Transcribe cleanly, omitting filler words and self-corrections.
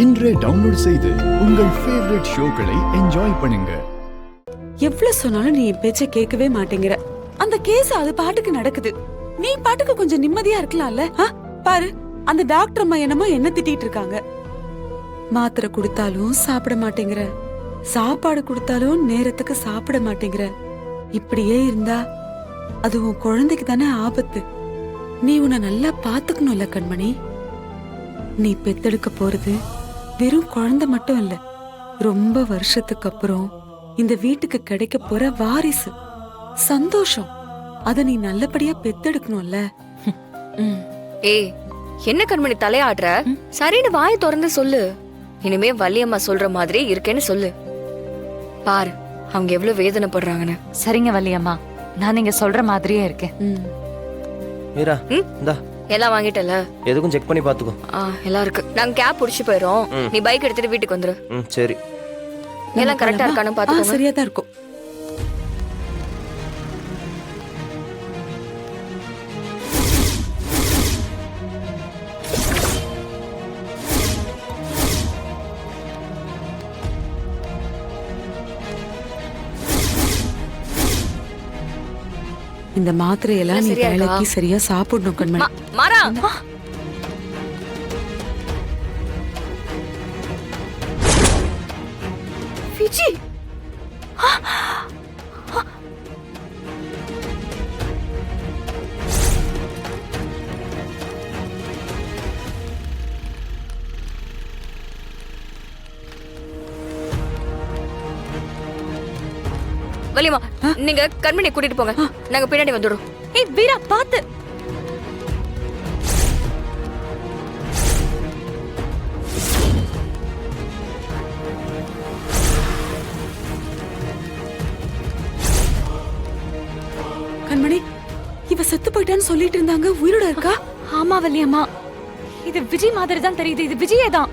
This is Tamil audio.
இன்றே டவுன்லோட் செய்து உங்கள் ஃபேவரட் ஷோக்களை என்ஜாய் பண்ணுங்க. எவ்வளவு சொன்னாலும் நீ என் பேச்ச கேட்கவே மாட்டேங்கிற. அந்த கேஸ் அது பாட்டுக்கு நடக்குது. நீ பாட்டுக்கு கொஞ்சம் நிம்மதியா இருக்கலாம்ல? பாரு, அந்த டாக்டர் அம்மா என்னமோ என்ன திட்டிட்டு இருக்காங்க. மாத்திரை கொடுத்தாலும் சாப்பிட மாட்டேங்கிற, சாப்பாடு கொடுத்தாலும் நேரத்துக்கு சாப்பிட மாட்டேங்கிற. இப்படியே இருந்தா அது உன் குழந்தைக்கு தானே ஆபத்து. நீ உன்னை நல்லா பாத்துக்கணும்ல கண்மணி. நீ பெத்தெடுக்க போறது வெறும் குழந்தை மட்டும் இல்ல, ரொம்ப வருஷத்துக்கு அப்புறம் இந்த வீட்டுக்கு கிடைக்க போற வாரிசு, சந்தோஷம். அத நீ நல்லபடியா பெத்தெடுக்கணும்ல. ஏய், என்ன கண்மணி தலையாடுற? சரின்னு வாயை திறந்து சொல்லு. இனிமே வள்ளியம்மா சொல்ற மாதிரி இருக்கேன்னு சொல்லு. பாரு அவங்க எவ்வளவு வேதனைப்படுறாங்கன்னு. சரிங்க வள்ளியம்மா, நான் நீங்க சொல்ற மாதிரியே இருக்கேன். மீரா, இந்தா எல்லாம் வாங்கிட்டல? எதுக்கும் செக் பண்ணி பாத்துக்கோ. எல்லாம் இருக்கு. நாங்க கேப் புடிச்சு போயிரோம். நீ பைக் எடுத்துட்டு வீட்டுக்கு வந்துரு. சரி. எல்லாம் கரெக்டா இருக்கானு பாத்துக்கோ. சரியா தான் இருக்கும். இந்த மாத்திரையெல்லாம் நீ வேலைக்கு சரியா சாப்பிடணும் கண்மணி. மாறா, விஜி, வள்ளியம்மா நீங்க கண்மணியை கூட்டிட்டு போங்க, நாங்க பின்னாடி வந்துடுறோம். ஏய் வீரா, பாத்து. கண்மணி, இவ செத்து போயிட்டான்னு சொல்லிட்டு இருந்தாங்க, உயிரோட இருக்கா? ஆமா வள்ளியம்மா, இது விஜய் மாதிரி தான் தெரியுது. இது விஜயே தான்.